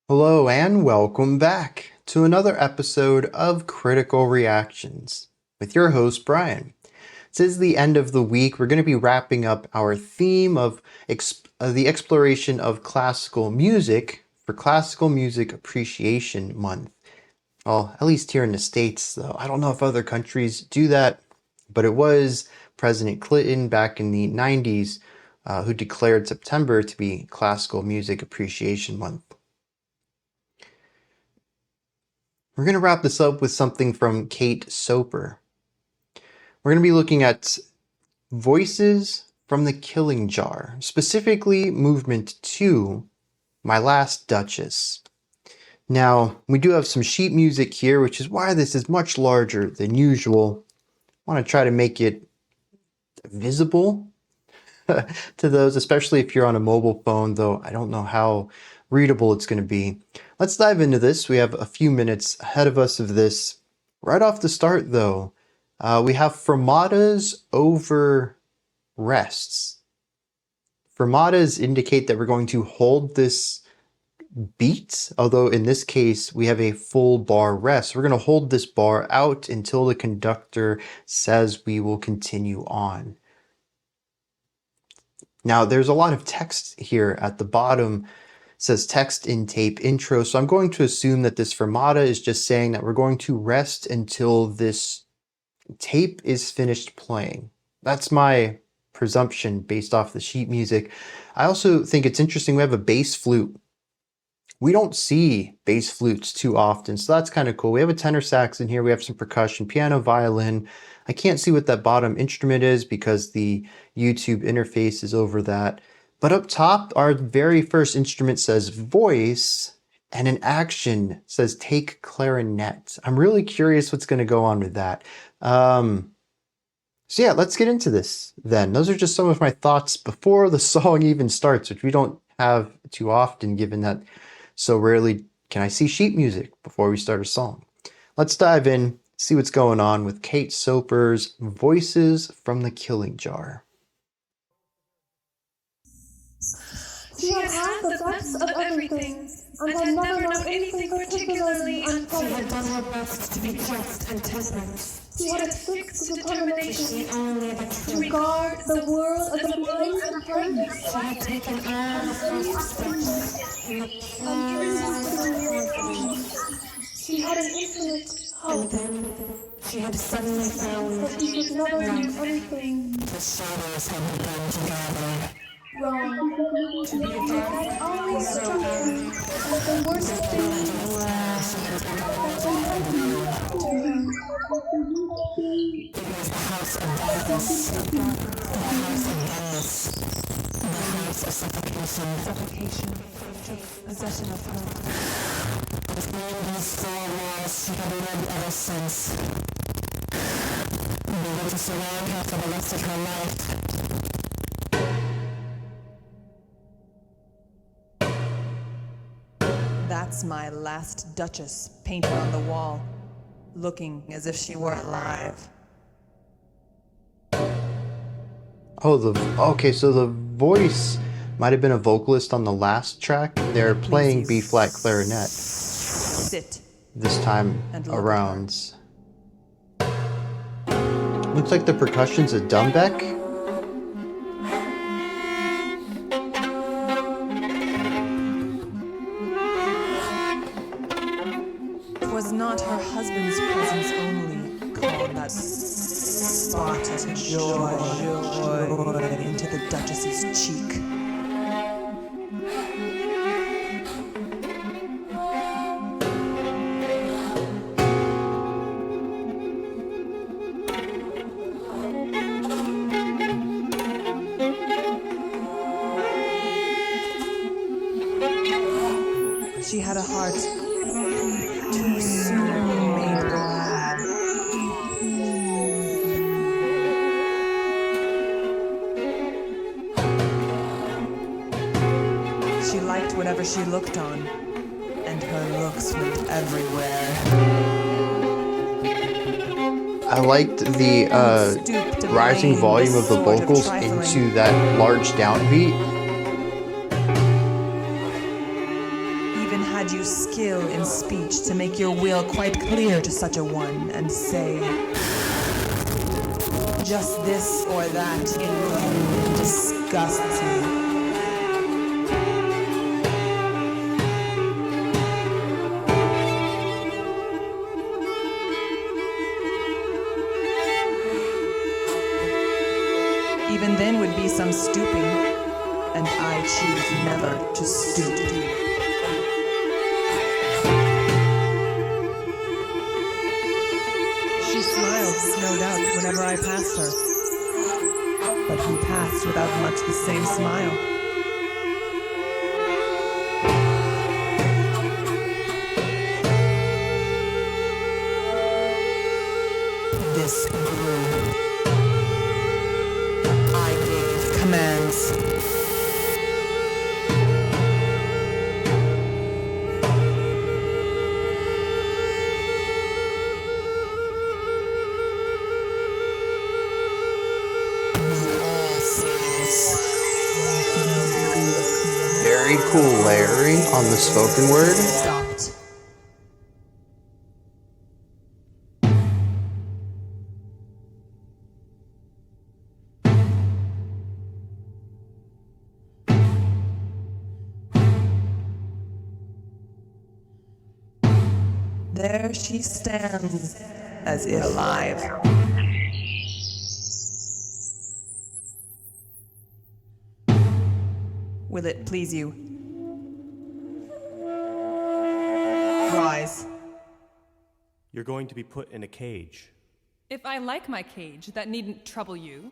Hello and welcome back to another episode of Critical Reactions with your host Bryan. This is the end of the week. We're going to be wrapping up our theme of the exploration of classical music for Classical Music Appreciation Month. Well, at least here in the States, though. I don't know if other countries do that, but it was President Clinton back in the 90s who declared September to be Classical Music Appreciation Month. We're going to wrap this up with something from Kate Soper. We're going to be looking at Voices from the Killing Jar, specifically Movement 2, My Last Duchess. Now, we do have some sheet music here, which is why this is much larger than usual. I want to try to make it visible to those, especially if you're on a mobile phone, though I don't know how readable it's going to be. Let's dive into this. We have a few minutes ahead of us of this. Right off the start, though, we have fermatas over rests. Fermatas indicate that we're going to hold this beat, although in this case we have a full bar rest. We're going to hold this bar out until the conductor says we will continue on. Now, there's a lot of text here at the bottom. It says text in tape intro. So I'm going to assume that this fermata is just saying that we're going to rest until this tape is finished playing. That's my presumption based off the sheet music. I also think it's interesting we have a bass flute. We don't see bass flutes too often, so that's kind of cool. We have a tenor sax in here. We have some percussion, piano, violin. I can't see what that bottom instrument is because the YouTube interface is over that. But up top, our very first instrument says voice, and in action says take clarinet. I'm really curious what's going to go on with that. So yeah, let's get into this then. Those are just some of my thoughts before the song even starts, which we don't have too often given that so rarely can I see sheet music before we start a song. Let's dive in, see what's going on with Kate Soper's Voices from the Killing Jar. She had had the best of everything, and had never known anything particularly unpleasant. She had done her best to be just and temperate. She had a fixed determination Only the to truth. regard the world as a place of brightness. She had taken all the first steps in the She had an infinite and hope then she had suddenly found that she would never do anything the shadows had begun to gather. wrong. To be dark, And always something that the worst thing that can happen to her. it was the house of darkness, the house of dullness, the house of suffocation. Suffocation took possession of her. Behind these four walls, she had lived ever since. They were to surround her for the rest of her life. That's my last Duchess painted on the wall, looking as if she were alive. Okay, so the voice might have been a vocalist on the last track. They're playing B-flat clarinet Sit. this time And look at around. Looks like the percussion's a dumbeck. It was not her husband's presence only called that spot of joy into the Duchess's cheek. She had a heart too soon made glad. She liked whatever she looked on, and her looks went everywhere. I liked the rising volume of the vocals into that large downbeat. Even had had you skill in speech to make your will quite clear to such a one, and say, just this or that in you disgusts me. Even then would be some stooping, and I choose never to stoop. She smiled, no doubt, whenever I passed her, but we passed without much the same smile. This grew. I gave commands. Very cool layering on the spoken word. Stopped. There she stands, as if alive. Will it please you? Rise. You're going to be put in a cage. If I like my cage, that needn't trouble you.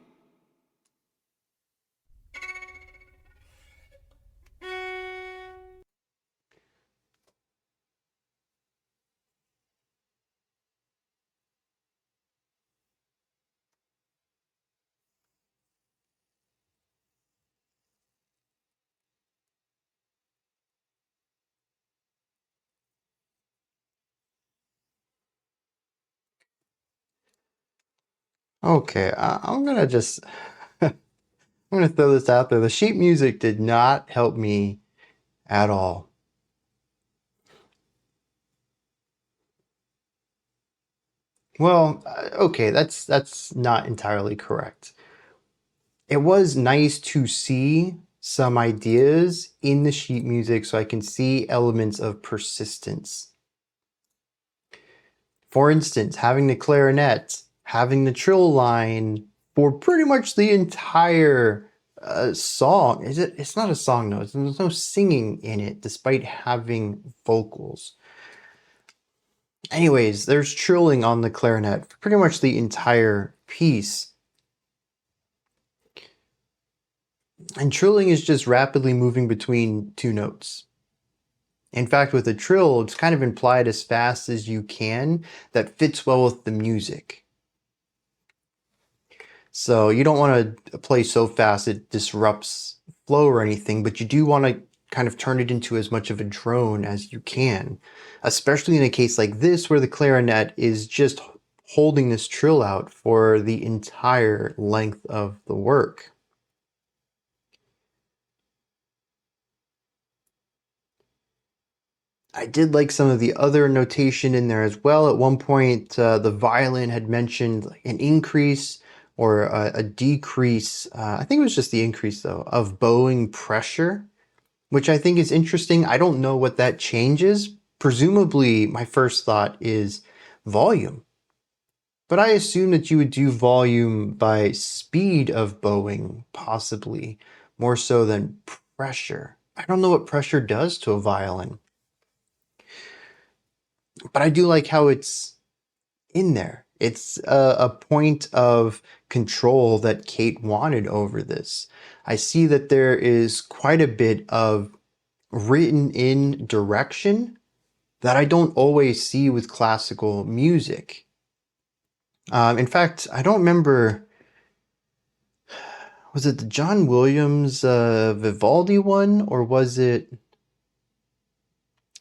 Okay, I'm gonna just I'm gonna throw this out there. The sheet music did not help me at all. Well, okay, that's not entirely correct. It was nice to see some ideas in the sheet music so I can see elements of persistence. For instance, having the clarinet, having the trill line for pretty much the entire song. It's not a song though. There's no singing in it despite having vocals. Anyways, there's trilling on the clarinet for pretty much the entire piece. And trilling is just rapidly moving between two notes. In fact, with a trill, it's kind of implied as fast as you can that fits well with the music. So you don't want to play so fast it disrupts flow or anything, but you do want to kind of turn it into as much of a drone as you can, especially in a case like this where the clarinet is just holding this trill out for the entire length of the work. I did like some of the other notation in there as well. At one point, the violin had mentioned an increase or a decrease. I think it was just the increase, though, of bowing pressure, which I think is interesting. I don't know what that changes. Presumably, my first thought is volume. But I assume that you would do volume by speed of bowing, possibly, more so than pressure. I don't know what pressure does to a violin. But I do like how it's in there. It's a point of control that Kate wanted over this. I see that there is quite a bit of written in direction that I don't always see with classical music. In fact, I don't remember, was it the John Williams Vivaldi one, or was it?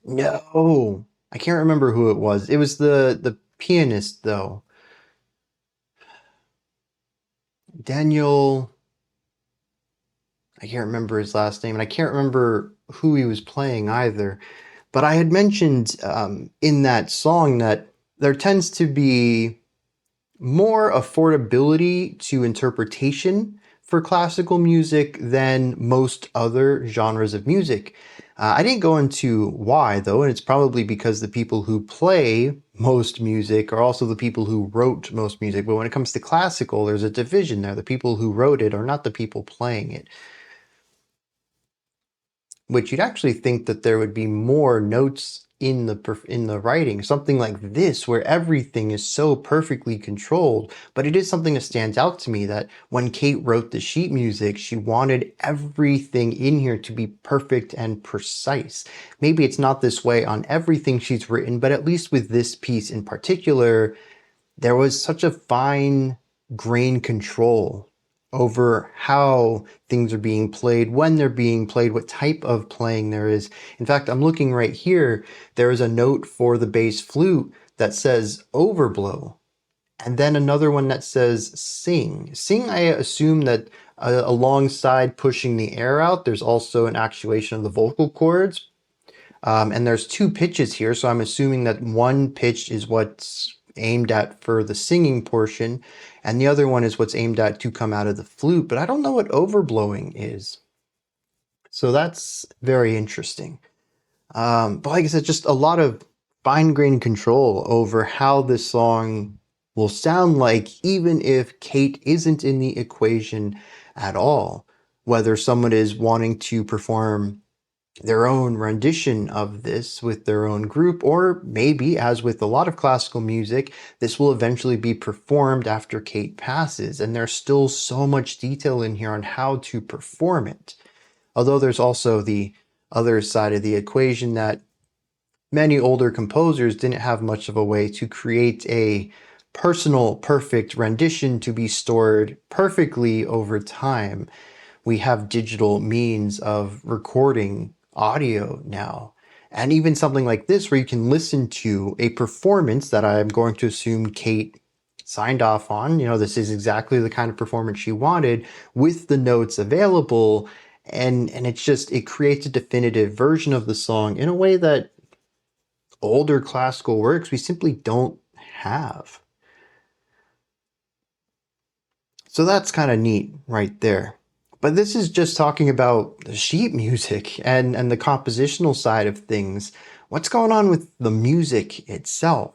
No, I can't remember who it was. It was the pianist though. Daniel, I can't remember his last name, and I can't remember who he was playing either. But I had mentioned in that song that there tends to be more affordability to interpretation for classical music than most other genres of music. I didn't go into why, though, and it's probably because the people who play most music are also the people who wrote most music. But when it comes to classical, there's a division there. The people who wrote it are not the people playing it, which you'd actually think that there would be more notes in the writing, something like this where everything is so perfectly controlled. But it is something that stands out to me that when Kate wrote the sheet music, she wanted everything in here to be perfect and precise. Maybe it's not this way on everything she's written, but at least with this piece in particular, there was such a fine grain control over how things are being played, when they're being played, what type of playing there is. In fact, I'm looking right here. There is a note for the bass flute that says overblow, and then another one that says sing. Sing, I assume that alongside pushing the air out, there's also an actuation of the vocal cords. And there's two pitches here, so I'm assuming that one pitch is what's aimed at for the singing portion, and the other one is what's aimed at to come out of the flute, but I don't know what overblowing is. So that's very interesting. But like I said, just a lot of fine-grained control over how this song will sound like, even if Kate isn't in the equation at all. Whether someone is wanting to perform their own rendition of this with their own group, or maybe, as with a lot of classical music, this will eventually be performed after Kate passes, and there's still so much detail in here on how to perform it. Although there's also the other side of the equation that many older composers didn't have much of a way to create a personal, perfect rendition to be stored perfectly over time. We have digital means of recording audio now. And even something like this where you can listen to a performance that I'm going to assume Kate signed off on. You know, this is exactly the kind of performance she wanted with the notes available. And it creates a definitive version of the song in a way that older classical works we simply don't have. So that's kind of neat right there. But this is just talking about the sheet music and the compositional side of things. What's going on with the music itself?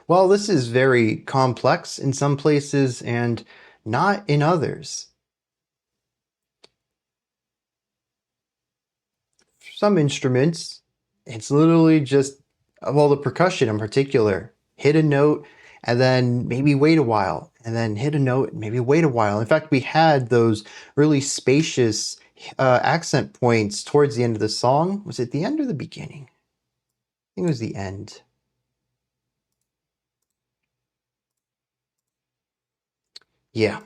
Well, this is very complex in some places and not in others. For some instruments, it's literally just, well, the percussion in particular, hit a note and then maybe wait a while, and then hit a note and maybe wait a while. In fact, we had those really spacious accent points towards the end of the song. Was it the end or the beginning? I think it was the end. Yeah.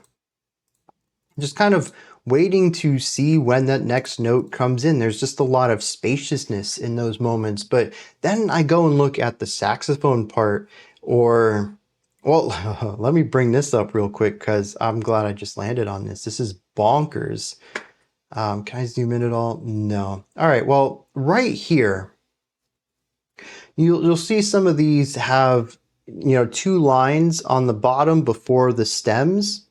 Just kind of waiting to see when that next note comes in. There's just a lot of spaciousness in those moments. But then I go and look at the saxophone part, or, well, let me bring this up real quick because I'm glad I just landed on this. This is bonkers. Can I zoom in at all? No. All right. Well, right here, you'll see some of these have, two lines on the bottom before the stems.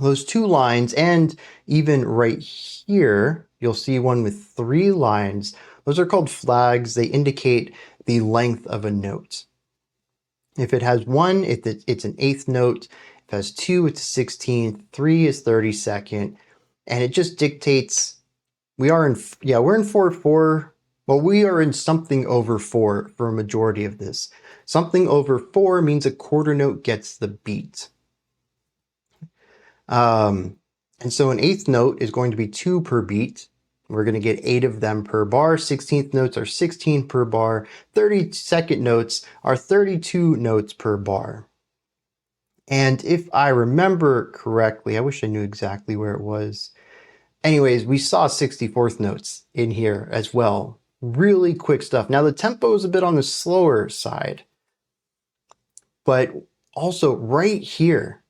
Those two lines, and even right here, you'll see one with 3 lines. Those are called flags. They indicate the length of a note. If it has 1, it's an 8th note. If it has 2, it's a 16th. 3 is 32nd. And it just dictates, we're in 4/4. Well, we are in something over 4 for a majority of this. Something over 4 means a quarter note gets the beat. And so an 8th note is going to be 2 per beat. We're going to get 8 of them per bar. 16th notes are 16 per bar. 32nd notes are 32 notes per bar. And if I remember correctly, I wish I knew exactly where it was. Anyways, we saw 64th notes in here as well. Really quick stuff. Now the tempo is a bit on the slower side, but also right here,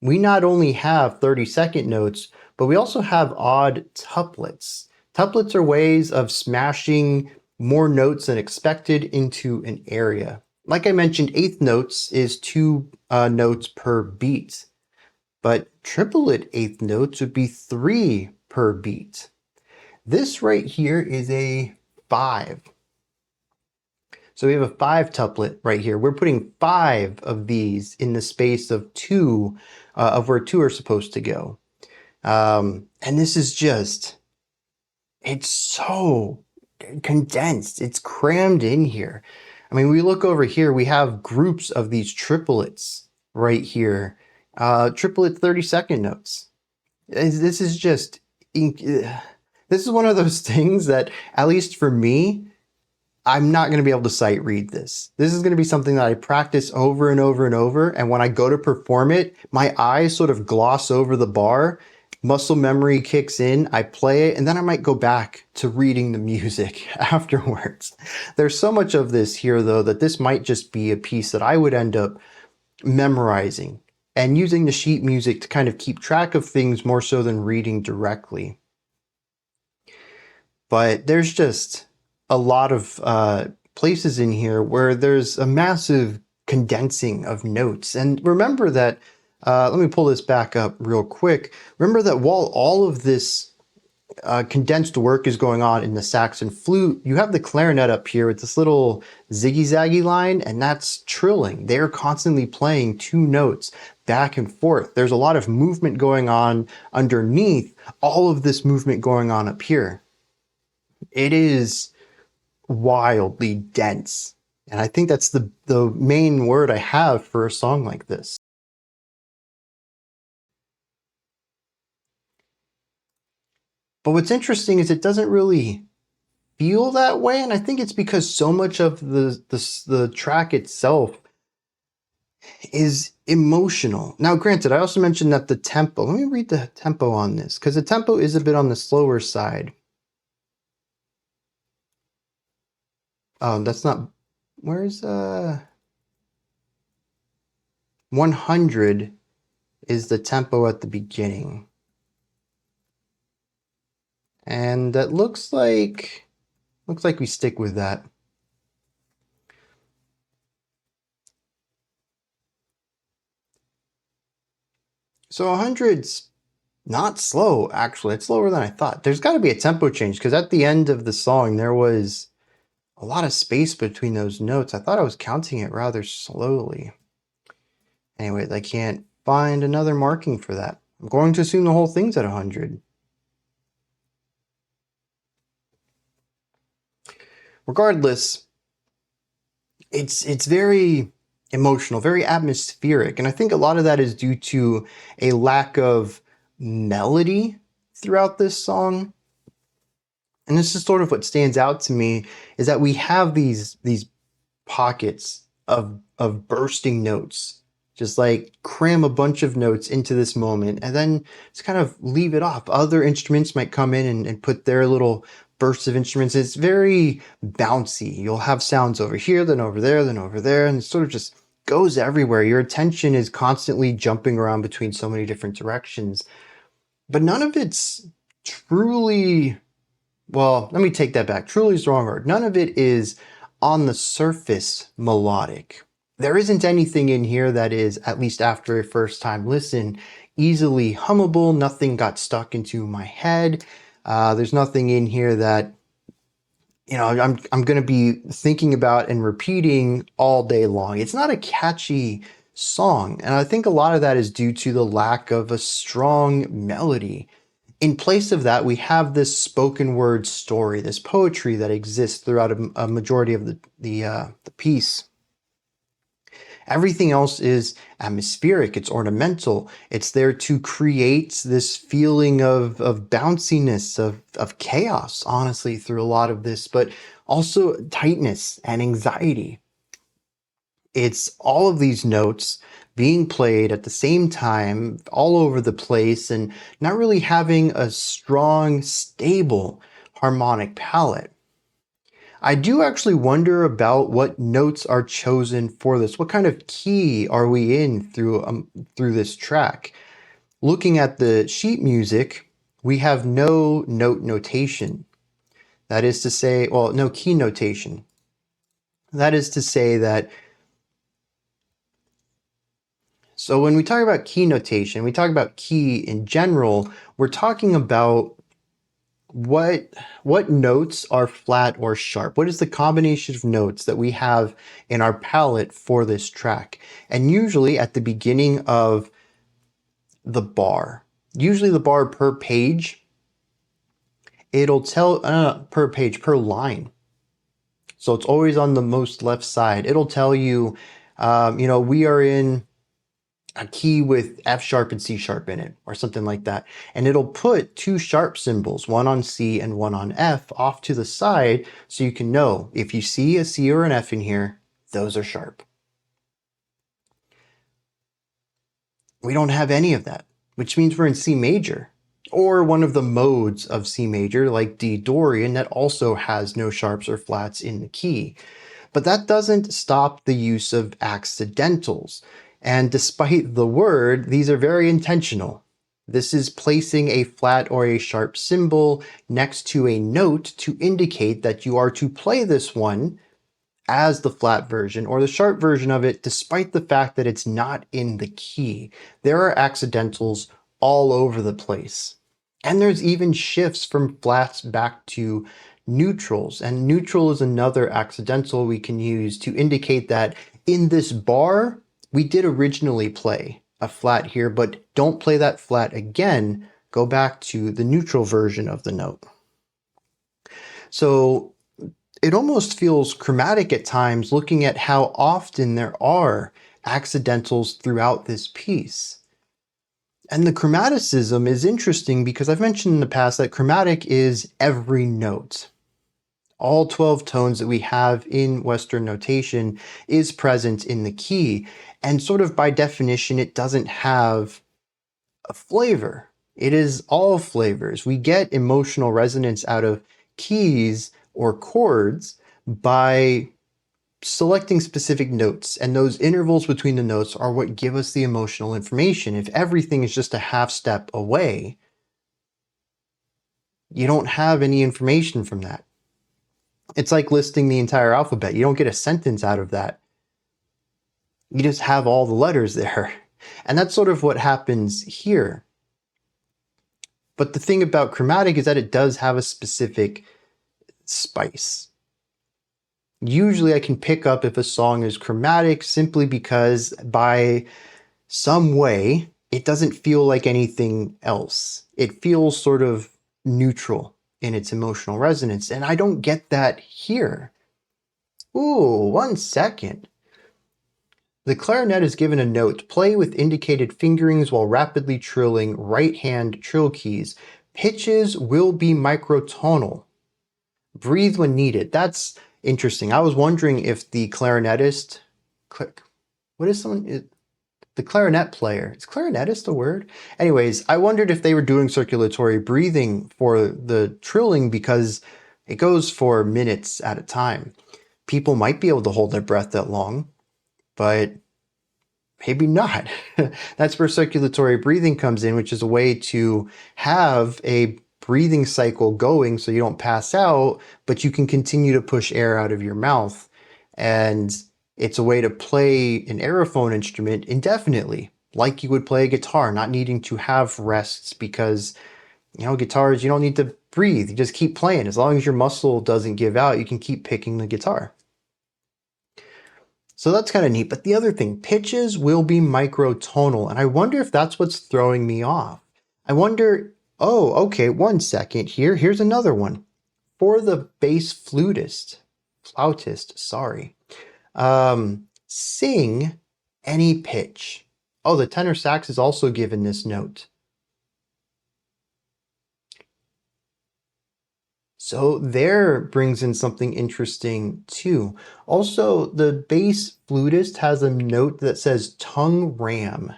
we not only have 32nd notes, but we also have odd tuplets. Tuplets are ways of smashing more notes than expected into an area. Like I mentioned, eighth notes is 2 notes per beat, but triplet eighth notes would be 3 per beat. This right here is a 5. So we have a 5 tuplet right here. We're putting 5 of these in the space of 2 of where 2 are supposed to go. And this is just, it's so condensed. It's crammed in here. I mean, we look over here, we have groups of these triplets right here. Triplet 30-second notes. This is just, this is one of those things that, at least for me, I'm not going to be able to sight read this. This is going to be something that I practice over and over and over. And when I go to perform it, my eyes sort of gloss over the bar, muscle memory kicks in, I play it, and then I might go back to reading the music afterwards. There's so much of this here, though, that this might just be a piece that I would end up memorizing and using the sheet music to kind of keep track of things more so than reading directly. But there's just a lot of places in here where there's a massive condensing of notes. And remember that, let me pull this back up real quick. Remember that while all of this condensed work is going on in the sax and flute, you have the clarinet up here with this little ziggy-zaggy line, and that's trilling. They're constantly playing 2 notes back and forth. There's a lot of movement going on underneath all of this movement going on up here. It is wildly dense. And I think that's the main word I have for a song like this. But what's interesting is it doesn't really feel that way. And I think it's because so much of the track itself is emotional. Now, granted, I also mentioned that the tempo, let me read the tempo on this, because the tempo is a bit on the slower side. That's not, where's 100 is the tempo at the beginning. And that looks like we stick with that. So 100's not slow, actually. It's slower than I thought. There's got to be a tempo change, because at the end of the song, there was a lot of space between those notes. I thought I was counting it rather slowly. Anyways, I can't find another marking for that. I'm going to assume the whole thing's at 100. Regardless, it's very emotional, very atmospheric, and I think a lot of that is due to a lack of melody throughout this song. And this is sort of what stands out to me, is that we have these pockets of bursting notes, just like cram a bunch of notes into this moment and then just kind of leave it off. Other instruments might come in and put their little bursts of instruments. It's very bouncy. You'll have sounds over here, then over there, then over there, and it sort of just goes everywhere. Your attention is constantly jumping around between so many different directions, but none of it's truly, well, let me take that back. Truly is the wrong word. None of it is on the surface melodic. There isn't anything in here that is, at least after a first time listen, easily hummable. Nothing got stuck into my head. There's nothing in here that, you know, I'm going to be thinking about and repeating all day long. It's not a catchy song. And I think a lot of that is due to the lack of a strong melody. In place of that, we have this spoken word story, this poetry that exists throughout a majority of the piece. Everything else is atmospheric, it's ornamental, it's there to create this feeling of bounciness, of chaos, honestly, through a lot of this, but also tightness and anxiety. It's all of these notes being played at the same time, all over the place, and not really having a strong, stable harmonic palette. I do actually wonder about what notes are chosen for this. What kind of key are we in through this track? Looking at the sheet music, we have no note notation. That is to say, well, no key notation. That is to say that, so when we talk about key notation, we talk about key in general, we're talking about what notes are flat or sharp. What is the combination of notes that we have in our palette for this track? And usually at the beginning of the bar, usually the bar per page, it'll tell, per page, per line. So it's always on the most left side. It'll tell you, we are in a key with F sharp and C sharp in it, or something like that. And it'll put two sharp symbols, one on C and one on F, off to the side so you can know if you see a C or an F in here, those are sharp. We don't have any of that, which means we're in C major, or one of the modes of C major, like D Dorian, that also has no sharps or flats in the key. But that doesn't stop the use of accidentals. And despite the word, these are very intentional. This is placing a flat or a sharp symbol next to a note to indicate that you are to play this one as the flat version or the sharp version of it, despite the fact that it's not in the key. There are accidentals all over the place. And there's even shifts from flats back to neutrals. And neutral is another accidental we can use to indicate that in this bar, we did originally play a flat here, but don't play that flat again. Go back to the neutral version of the note. So it almost feels chromatic at times looking at how often there are accidentals throughout this piece. And the chromaticism is interesting because I've mentioned in the past that chromatic is every note. All 12 tones that we have in Western notation is present in the key. And sort of by definition, it doesn't have a flavor. It is all flavors. We get emotional resonance out of keys or chords by selecting specific notes, and those intervals between the notes are what give us the emotional information. If everything is just a half step away, you don't have any information from that. It's like listing the entire alphabet. You don't get a sentence out of that. You just have all the letters there. And that's sort of what happens here. But the thing about chromatic is that it does have a specific spice. Usually I can pick up if a song is chromatic simply because by some way it doesn't feel like anything else. It feels sort of neutral in its emotional resonance, and I don't get that here. Ooh, 1 second. The clarinet is given a note. Play with indicated fingerings while rapidly trilling right hand trill keys. Pitches will be microtonal. Breathe when needed. That's interesting. I was wondering if the clarinetist, the clarinet player, is clarinetist a word? Anyways, I wondered if they were doing circulatory breathing for the trilling because it goes for minutes at a time. People might be able to hold their breath that long, but maybe not. That's where circulatory breathing comes in, which is a way to have a breathing cycle going so you don't pass out, but you can continue to push air out of your mouth. And it's a way to play an aerophone instrument indefinitely, like you would play a guitar, not needing to have rests because, guitars, you don't need to breathe. You just keep playing. As long as your muscle doesn't give out, you can keep picking the guitar. So that's kind of neat. But the other thing, pitches will be microtonal. And I wonder if that's what's throwing me off. I wonder, oh, okay, 1 second here. Here's another one. For the bass flautist, sing any pitch. Oh, the tenor sax is also given this note. So there brings in something interesting too. Also, the bass flutist has a note that says tongue ram.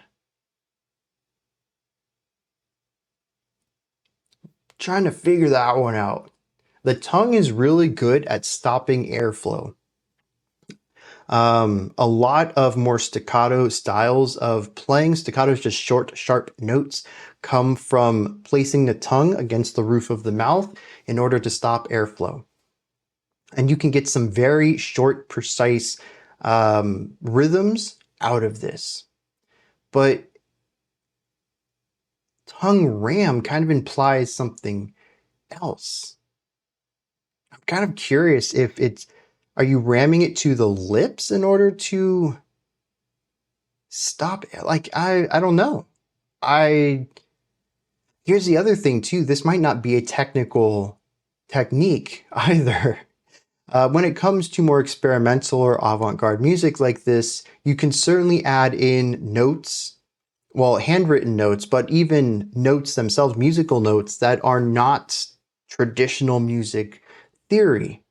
Trying to figure that one out. The tongue is really good at stopping airflow. A lot of more staccato styles of playing, staccato is just short, sharp notes, come from placing the tongue against the roof of the mouth in order to stop airflow. And you can get some very short, precise rhythms out of this. But tongue ram kind of implies something else. I'm kind of curious if are you ramming it to the lips in order to stop? Like, I don't know. Here's the other thing too. This might not be a technical technique either. When it comes to more experimental or avant-garde music like this, you can certainly add in notes, well, handwritten notes, but even notes themselves, musical notes that are not traditional music theory.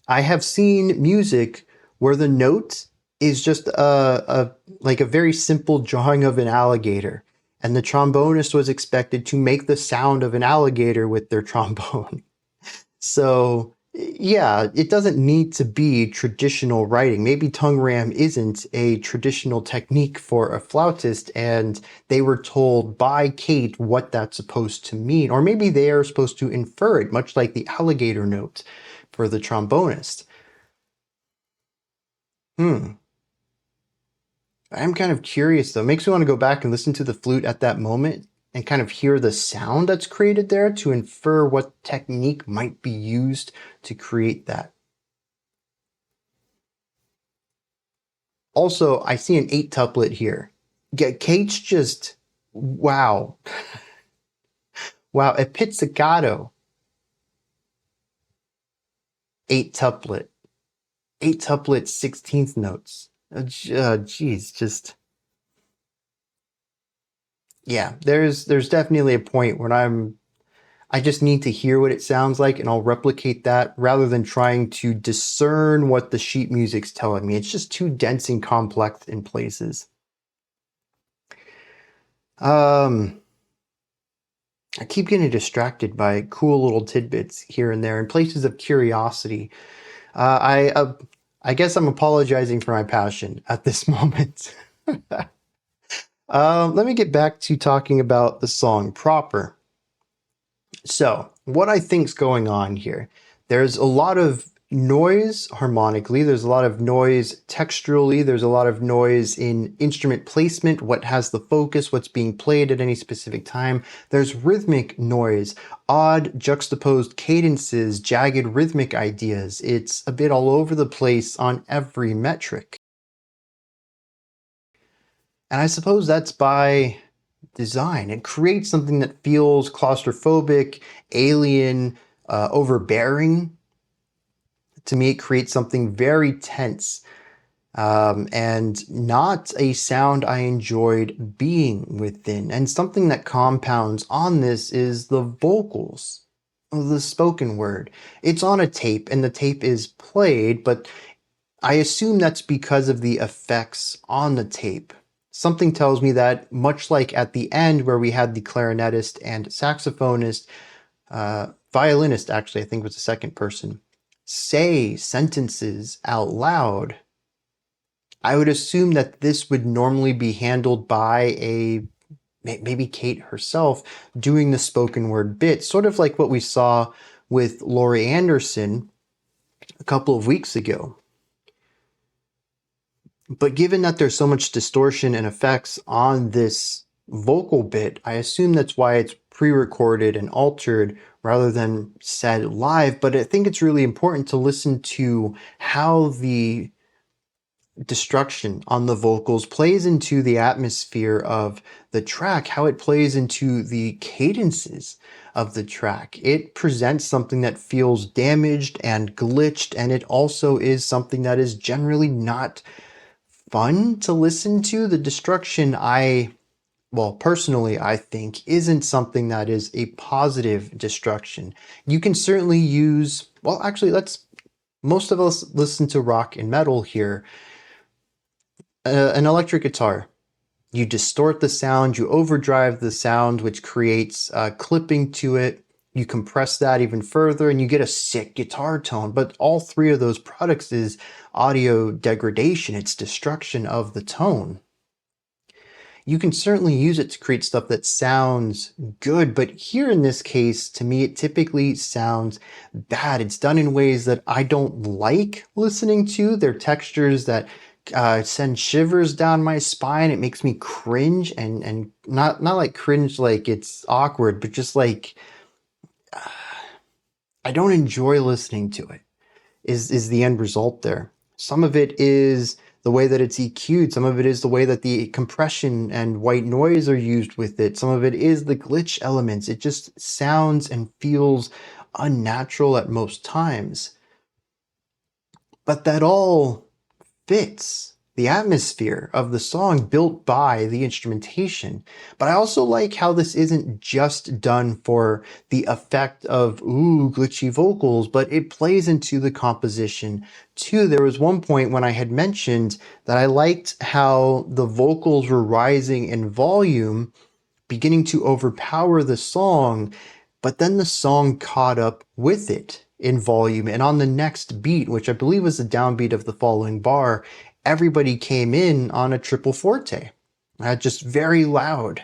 I have seen music where the note is just like a very simple drawing of an alligator, and the trombonist was expected to make the sound of an alligator with their trombone. So yeah, it doesn't need to be traditional writing. Maybe tongue ram isn't a traditional technique for a flautist, and they were told by Kate what that's supposed to mean. Or maybe they are supposed to infer it, much like the alligator note for the trombonist. I'm kind of curious though. It makes me want to go back and listen to the flute at that moment and kind of hear the sound that's created there to infer what technique might be used to create that. Also, I see an 8-tuplet here. Kate's just, wow. Wow, a pizzicato. 8-tuplet. 8-tuplet 16th notes. Geez, just... Yeah, there's definitely a point when I just need to hear what it sounds like, and I'll replicate that rather than trying to discern what the sheet music's telling me. It's just too dense and complex in places. I keep getting distracted by cool little tidbits here and there in places of curiosity. I guess I'm apologizing for my passion at this moment. Let me get back to talking about the song proper. So, what I think's going on here, there's a lot of noise harmonically, there's a lot of noise texturally, there's a lot of noise in instrument placement, what has the focus, what's being played at any specific time. There's rhythmic noise, odd juxtaposed cadences, jagged rhythmic ideas. It's a bit all over the place on every metric. And I suppose that's by design. It creates something that feels claustrophobic, alien, overbearing. To me, it creates something very tense, and not a sound I enjoyed being within. And something that compounds on this is the vocals, the spoken word. It's on a tape, and the tape is played, but I assume that's because of the effects on the tape. Something tells me that, much like at the end where we had the clarinetist and saxophonist, violinist actually, I think was the second person, say sentences out loud, I would assume that this would normally be handled by maybe Kate herself doing the spoken word bit, sort of like what we saw with Laurie Anderson a couple of weeks ago. But given that there's so much distortion and effects on this vocal bit, I assume that's why it's pre-recorded and altered rather than said live. But I think it's really important to listen to how the destruction on the vocals plays into the atmosphere of the track, how it plays into the cadences of the track. It presents something that feels damaged and glitched, and it also is something that is generally not fun to listen to. The destruction, personally, I think isn't something that is a positive destruction. You can certainly use, most of us listen to rock and metal here. An electric guitar. You distort the sound, you overdrive the sound, which creates clipping to it. You compress that even further and you get a sick guitar tone. But all three of those products is audio degradation. It's destruction of the tone. you can certainly use it to create stuff that sounds good, but here in this case, to me, it typically sounds bad. It's done in ways that I don't like listening to. They're textures that send shivers down my spine. It makes me cringe, and not like cringe like it's awkward, but just like I don't enjoy listening to it. Is the end result there? Some of it is the way that it's EQ'd. Some of it is the way that the compression and white noise are used with it. Some of it is the glitch elements. It just sounds and feels unnatural at most times. But that all fits the atmosphere of the song built by the instrumentation. But I also like how this isn't just done for the effect of, ooh, glitchy vocals, but it plays into the composition too. There was one point when I had mentioned that I liked how the vocals were rising in volume, beginning to overpower the song, but then the song caught up with it in volume. And on the next beat, which I believe was the downbeat of the following bar, everybody came in on a triple forte, just very loud.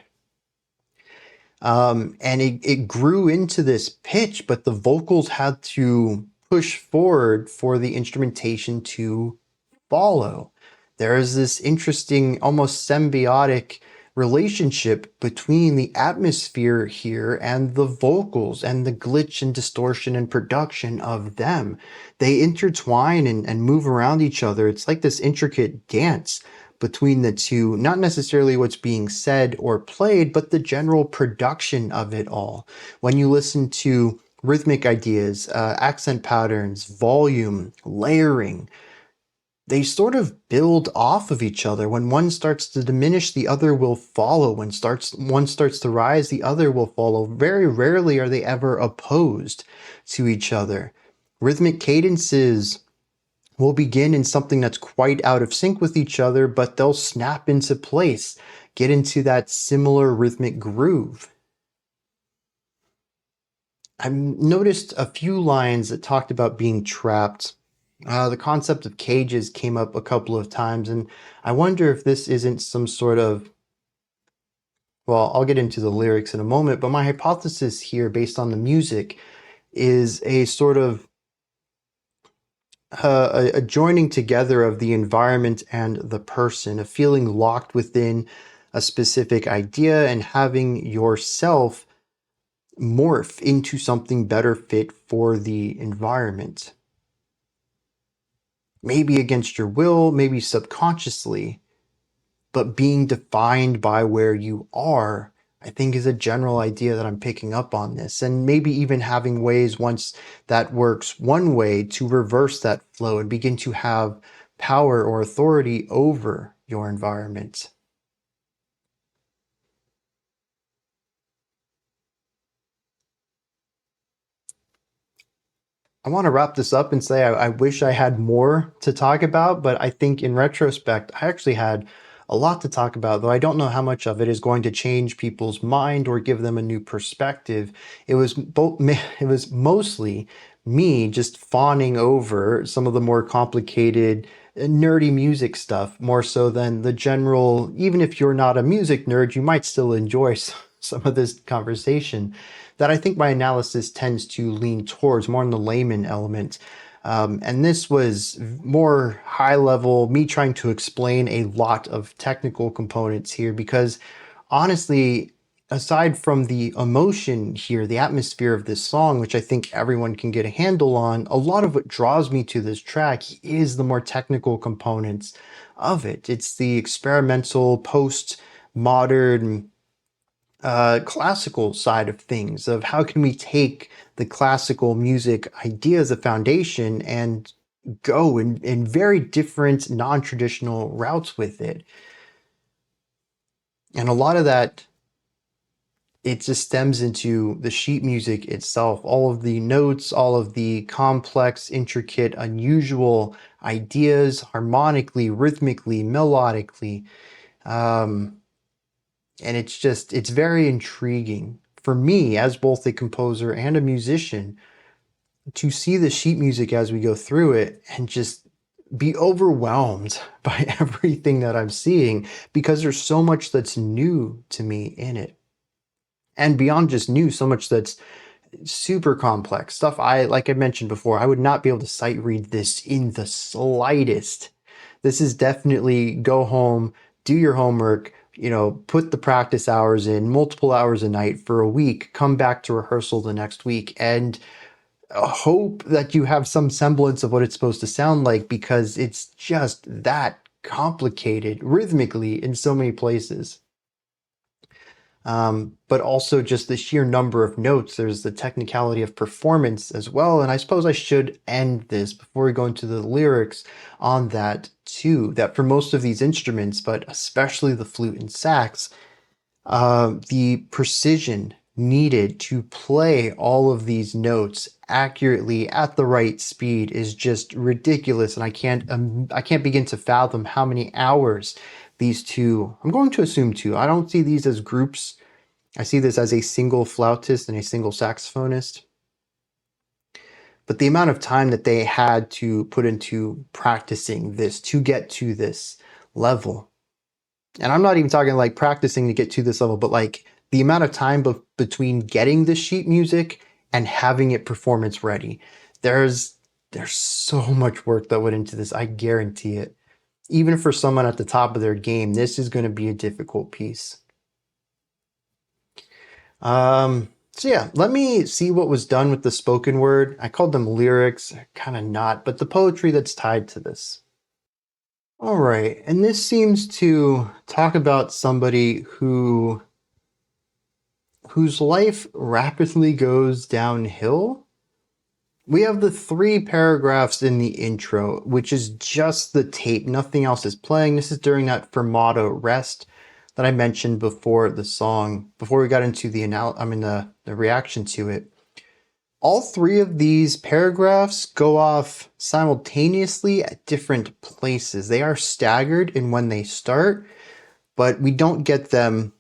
And it grew into this pitch, but the vocals had to push forward for the instrumentation to follow. There is this interesting, almost symbiotic relationship between the atmosphere here and the vocals and the glitch and distortion and production of them. They intertwine and move around each other. It's like this intricate dance between the two, not necessarily what's being said or played, but the general production of it all. When you listen to rhythmic ideas, accent patterns, volume, layering, they sort of build off of each other. When one starts to diminish, the other will follow. When one starts to rise, the other will follow. Very rarely are they ever opposed to each other. Rhythmic cadences will begin in something that's quite out of sync with each other, but they'll snap into place, get into that similar rhythmic groove. I've noticed a few lines that talked about being trapped. The concept of cages came up a couple of times, and I wonder if this isn't some sort of, well, I'll get into the lyrics in a moment, but my hypothesis here, based on the music, is a sort of a joining together of the environment and the person, a feeling locked within a specific idea and having yourself morph into something better fit for the environment. Maybe against your will, maybe subconsciously, but being defined by where you are, I think, is a general idea that I'm picking up on this. And maybe even having ways, once that works one way, to reverse that flow and begin to have power or authority over your environment. I want to wrap this up and say I wish I had more to talk about, but I think in retrospect, I actually had a lot to talk about, though I don't know how much of it is going to change people's mind or give them a new perspective. It was mostly me just fawning over some of the more complicated, nerdy music stuff, more so than the general, even if you're not a music nerd, you might still enjoy some of this conversation, that I think my analysis tends to lean towards, more in the layman element. And this was more high level, me trying to explain a lot of technical components here, because honestly, aside from the emotion here, the atmosphere of this song, which I think everyone can get a handle on, a lot of what draws me to this track is the more technical components of it. It's the experimental, post-modern, classical side of things, of how can we take the classical music idea as a foundation and go in very different, non-traditional routes with it. And a lot of that, it just stems into the sheet music itself, all of the notes, all of the complex, intricate, unusual ideas, harmonically, rhythmically, melodically. And it's very intriguing for me, as both a composer and a musician, to see the sheet music as we go through it and just be overwhelmed by everything that I'm seeing because there's so much that's new to me in it. And beyond just new, so much that's super complex stuff. Like I mentioned before, I would not be able to sight read this in the slightest. This is definitely go home, do your homework, put the practice hours in, multiple hours a night for a week, come back to rehearsal the next week, and hope that you have some semblance of what it's supposed to sound like, because it's just that complicated rhythmically in so many places. But also just the sheer number of notes. There's the technicality of performance as well. And I suppose I should end this before we go into the lyrics on that too, that for most of these instruments, but especially the flute and sax, the precision needed to play all of these notes accurately at the right speed is just ridiculous. And I can't begin to fathom how many hours these two, I'm going to assume two. I don't see these as groups. I see this as a single flautist and a single saxophonist. But the amount of time that they had to put into practicing this to get to this level. And I'm not even talking like practicing to get to this level, but like the amount of time between getting the sheet music and having it performance ready. There's so much work that went into this. I guarantee it. Even for someone at the top of their game, this is going to be a difficult piece. So yeah, let me see what was done with the spoken word. I called them lyrics, kind of not, but the poetry that's tied to this. All right, and this seems to talk about somebody whose life rapidly goes downhill. We have the 3 paragraphs in the intro, which is just the tape. Nothing else is playing. This is during that fermato rest that I mentioned before the song, before we got into the reaction to it. All 3 of these paragraphs go off simultaneously at different places. They are staggered in when they start, but we don't get them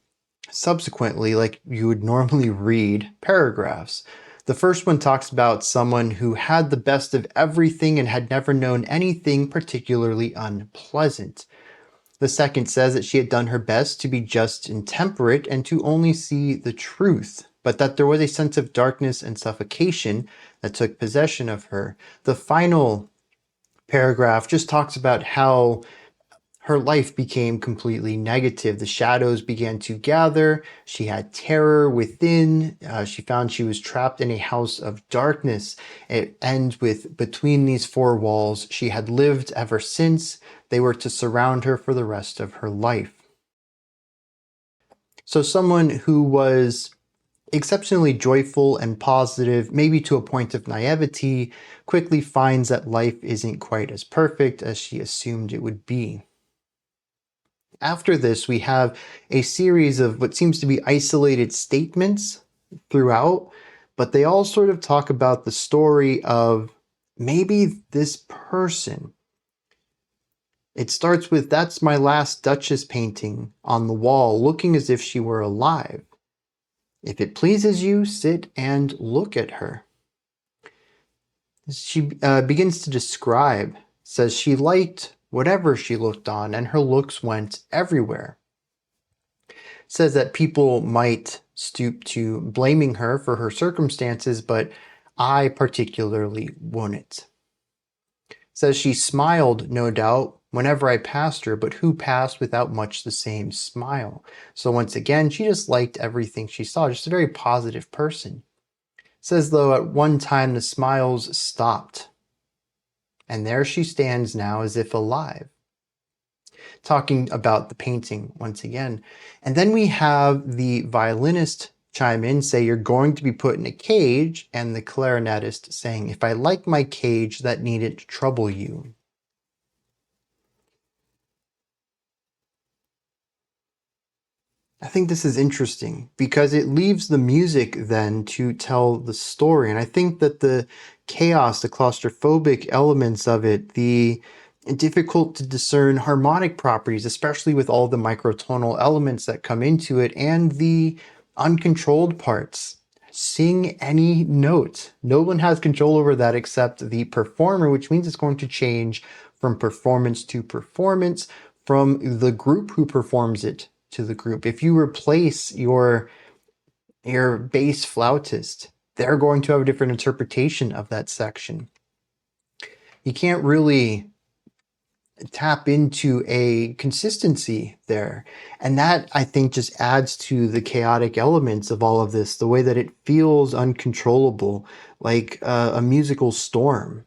subsequently like you would normally read paragraphs. The first one talks about someone who had the best of everything and had never known anything particularly unpleasant. The second says that she had done her best to be just and temperate and to only see the truth, but that there was a sense of darkness and suffocation that took possession of her. The final paragraph just talks about how her life became completely negative. The shadows began to gather. She had terror within. She found she was trapped in a house of darkness. It ends with, between these 4 walls, she had lived ever since. They were to surround her for the rest of her life. So someone who was exceptionally joyful and positive, maybe to a point of naivety, quickly finds that life isn't quite as perfect as she assumed it would be. After this, we have a series of what seems to be isolated statements throughout, but they all sort of talk about the story of maybe this person. It starts with, "That's my last Duchess painting on the wall, looking as if she were alive. If it pleases you, sit and look at her." She begins to describe, says she liked whatever she looked on, and her looks went everywhere. Says that people might stoop to blaming her for her circumstances, but I particularly wouldn't. Says she smiled, no doubt, whenever I passed her, but who passed without much the same smile? So once again, she just liked everything she saw, just a very positive person. Says though at one time the smiles stopped, and there she stands now as if alive. Talking about the painting once again. And then we have the violinist chime in, say, "You're going to be put in a cage," and the clarinetist saying, "If I like my cage, that needn't trouble you." I think this is interesting because it leaves the music then to tell the story. And I think that the chaos, the claustrophobic elements of it, the difficult to discern harmonic properties, especially with all the microtonal elements that come into it, and the uncontrolled parts. Sing any note. No one has control over that except the performer, which means it's going to change from performance to performance, from the group who performs it to the group. If you replace your bass flautist, they're going to have a different interpretation of that section. You can't really tap into a consistency there. And that, I think, just adds to the chaotic elements of all of this, the way that it feels uncontrollable, like a musical storm.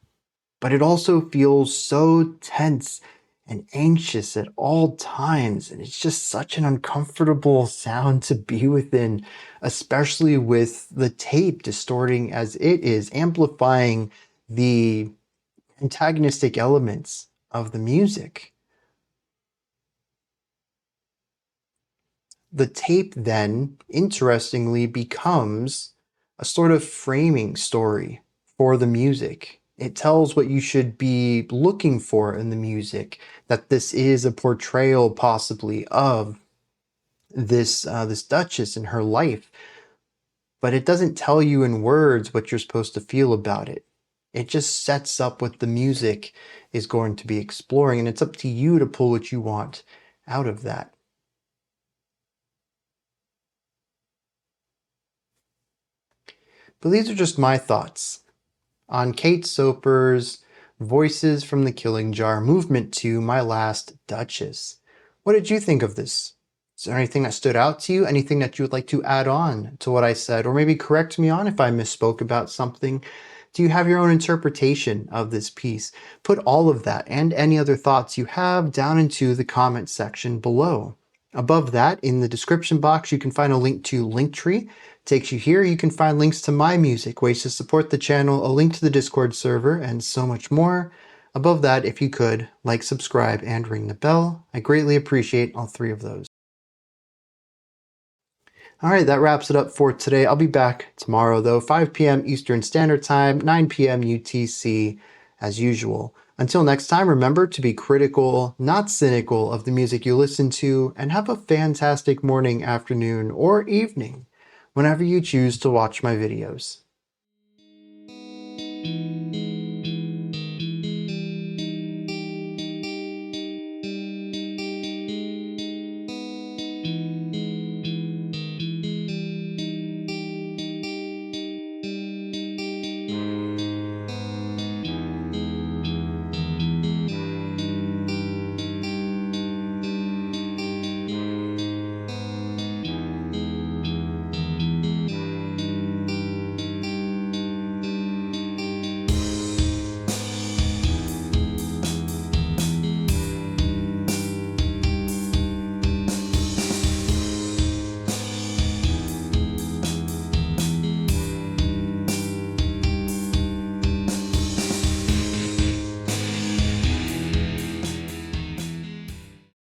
But it also feels so tense and anxious at all times. And it's just such an uncomfortable sound to be within, especially with the tape distorting as it is, amplifying the antagonistic elements of the music. The tape then, interestingly, becomes a sort of framing story for the music. It tells what you should be looking for in the music, that this is a portrayal possibly of this Duchess and her life, but it doesn't tell you in words what you're supposed to feel about it. It just sets up what the music is going to be exploring, and it's up to you to pull what you want out of that. But these are just my thoughts on Kate Soper's Voices from the Killing Jar movement to My Last Duchess. What did you think of this? Is there anything that stood out to you? Anything that you would like to add on to what I said? Or maybe correct me on if I misspoke about something? Do you have your own interpretation of this piece? Put all of that and any other thoughts you have down into the comment section below. Above that, in the description box, you can find a link to Linktree. Takes you here. You can find links to my music, ways to support the channel, a link to the Discord server, and so much more. Above that, if you could, like, subscribe, and ring the bell. I greatly appreciate all three of those. All right, that wraps it up for today. I'll be back tomorrow, though, 5 p.m. Eastern Standard Time, 9 p.m. UTC, as usual. Until next time, remember to be critical, not cynical, of the music you listen to, and have a fantastic morning, afternoon, or evening, whenever you choose to watch my videos.